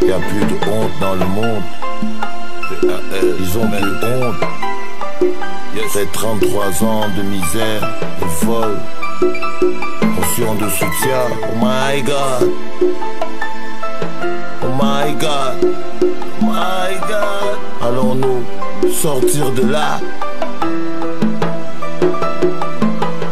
Y'a plus de honte dans le monde. Ils ont plus honte. Après 33 ans de misère, de vol, notion de soutien. Oh my God. Oh my God. Oh my God. Allons-nous sortir de là?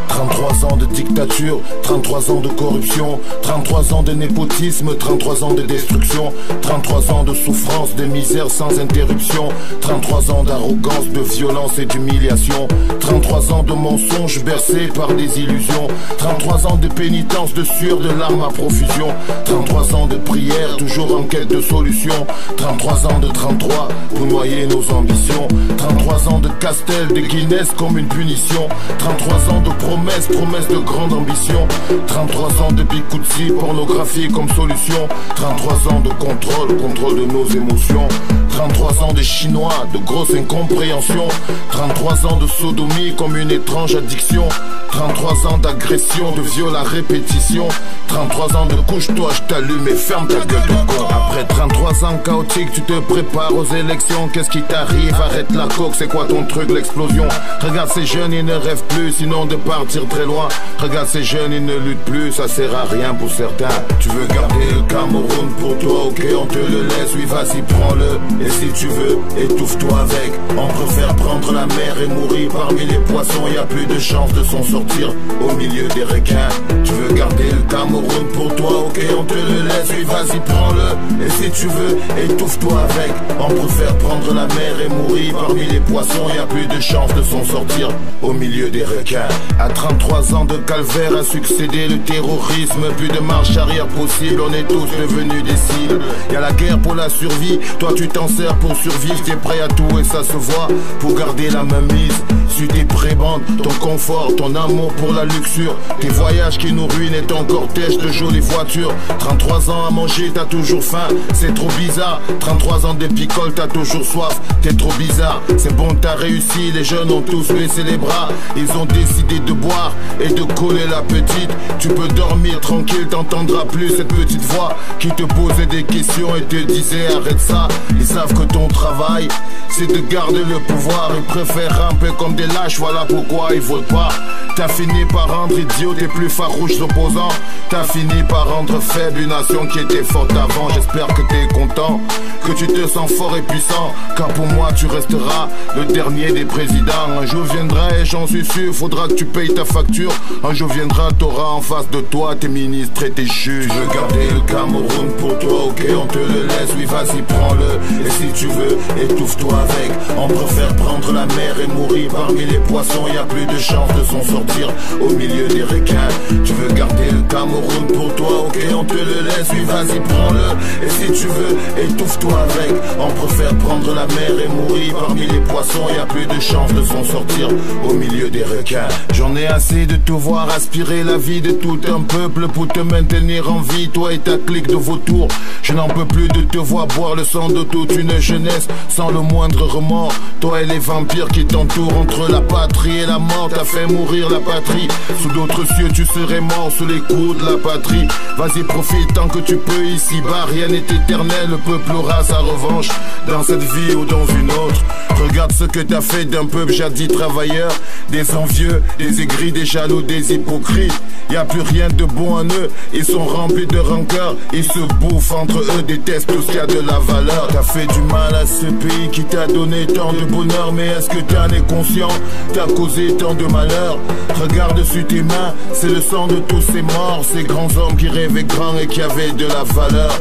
33 ans de dictature, 33 ans de corruption, 33 ans de népotisme, 33 ans de destruction, 33 ans de souffrance, de misère sans interruption, 33 ans d'arrogance, de violence et d'humiliation, 33 ans de mensonges bercés par des illusions, 33 ans de pénitence, de sueur, de larmes à profusion, 33 ans de prière, toujours en quête de solution, 33 ans de 33 pour noyer nos ambitions, 33 ans de Castel, de Guinness comme une punition, 33 ans de promesses de grande ambition, 33 ans de Bikutsi, pornographie comme solution, 33 ans de contrôle de nos émotions, 33 ans de chinois, de grosse incompréhension, 33 ans de sodomie comme une étrange addiction, 33 ans d'agression, de viol à répétition, 33 ans de couche-toi, je t'allume et ferme ta gueule de con. Après 33 ans chaotiques, tu te prépares aux élections, qu'est-ce qui t'arrive? Arrête la coke, c'est quoi ton truc, l'explosion? Regarde ces jeunes, ils ne rêvent plus, sinon de partir très loin. Regarde ces jeunes, ils ne luttent plus, ça sert à rien pour certains. Tu veux garder le Cameroun pour toi, ok, on te le laisse, oui vas-y prends-le. Et si tu veux, étouffe-toi avec. On préfère prendre la mer et mourir parmi les poissons, y a plus de chance de s'en sortir au milieu des requins. Tu veux garder le Cameroun pour toi, ok, on te le laisse, oui vas-y prends-le. Et si tu veux, étouffe-toi avec. On préfère prendre la mer et mourir parmi les poissons, y a plus de chance de s'en sortir au milieu des requins. À 33 ans de calvaire a succédé le terrorisme, plus de marche arrière possible, on est tous devenus des cibles. Y'a la guerre pour la survie, toi tu t'en sers pour survivre, t'es prêt à tout et ça se voit, pour garder la main mise sur tes prébendes, ton confort, ton amour pour la luxure, tes voyages qui nous ruinent et ton cortège de jolies voitures. 33 ans à manger, t'as toujours faim, c'est trop bizarre. 33 ans de picole, t'as toujours soif, t'es trop bizarre. C'est bon, t'as réussi, les jeunes ont tous baissé les bras, ils ont décidé de boire et de coller la petite. Tu peux dormir tranquille, t'entendras plus cette petite voix qui te posait des questions et te disait arrête ça. Ils savent que ton travail c'est de garder le pouvoir, ils préfèrent ramper comme des lâches, voilà pourquoi ils votent pas. T'as fini par rendre idiot tes plus farouches opposants, t'as fini par rendre faible une nation qui était forte avant. J'espère que t'es content, que tu te sens fort et puissant, car pour moi tu resteras le dernier des présidents. Un jour viendra et j'en suis sûr, faudra que tu payes ta facture. Un jour viendra, t'auras en face de toi tes ministres et tes juges. Tu veux garder le Cameroun pour toi, ok, on te le laisse, oui vas-y prends-le. Et si tu veux, étouffe-toi avec. On préfère prendre la mer et mourir parmi les poissons, y a plus de chance de s'en sortir au milieu des requins. Tu veux garder le Cameroun pour toi, ok, on te le laisse, oui vas-y prends-le. Et si tu veux, étouffe-toi avec. On préfère prendre la mer et mourir parmi les poissons, y a plus de chance de s'en sortir au milieu des requins. J'en ai assez de te voir aspirer la vie de tout un peuple pour te maintenir en vie, toi et ta clique de vautours. Je n'en peux plus de te voir boire le sang de toute une jeunesse sans le moindre remords. Toi et les vampires qui t'entourent, entre la patrie et la mort, t'as fait mourir la patrie. Sous d'autres cieux tu serais mort sous les coups de la patrie. Vas-y profite tant que tu peux, ici-bas rien n'est éternel. Le peuple aura sa revanche dans cette vie ou dans une autre. Regarde ce que t'as fait d'un peuple jadis travailleur, des envieux, des aigris, des jaloux, des hypocrites. Y a plus rien de bon en eux, ils sont remplis de rancœur, ils se bouffent entre eux, détestent tout ce qui a de la valeur. T'as fait du mal à ce pays qui t'a donné tant de bonheur, mais est-ce que t'en es conscient? T'as causé tant de malheur. Regarde sur tes mains, c'est le sang de tous ces morts, ces grands hommes qui rêvaient grand et qui avaient de la valeur.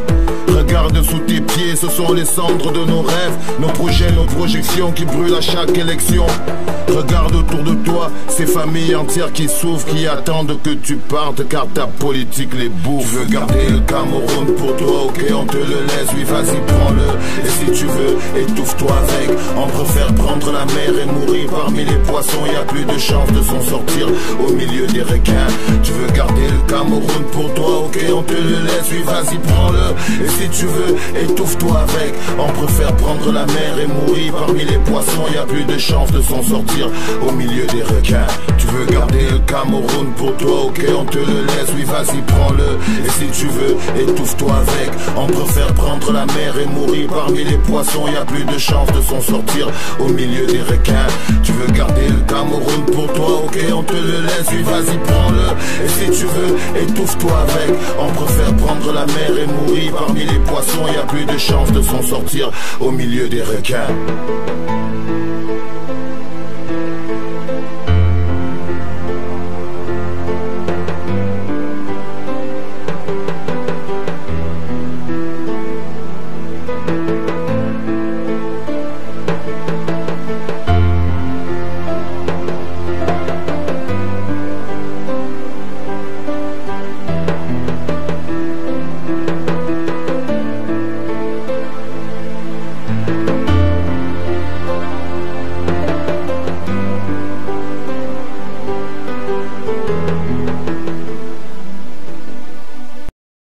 Regarde sous tes pieds, ce sont les cendres de nos rêves, nos projets, nos projections qui brûlent à chaque élection. Regarde autour de toi, ces familles entières qui souffrent, qui attendent que tu partes car ta politique les bouffe. Tu veux garder le Cameroun pour toi, ok, on te le laisse, oui vas-y prends-le. Et si tu veux, étouffe-toi avec. On préfère prendre la mer et mourir parmi les poissons, y a plus de chance de s'en sortir au milieu des requins. Tu veux garder le Cameroun pour toi, ok, on te le laisse, oui vas-y prends-le. Et si tu veux, étouffe-toi avec. On préfère prendre la mer et mourir parmi les poissons. Y a plus de chance de s'en sortir au milieu des requins. Tu veux garder le Cameroun pour toi, ok, on te le laisse, oui vas-y prends-le. Et si tu veux, étouffe-toi avec. On préfère prendre la mer et mourir parmi les poissons. Y a plus de chance de s'en sortir au milieu des requins. Tu veux garder le Cameroun pour toi, ok, on te le laisse, oui vas-y prends-le. Et si tu veux, étouffe-toi avec. On préfère prendre la mer et mourir parmi les poissons. Y a plus de chance de s'en sortir au milieu des requins.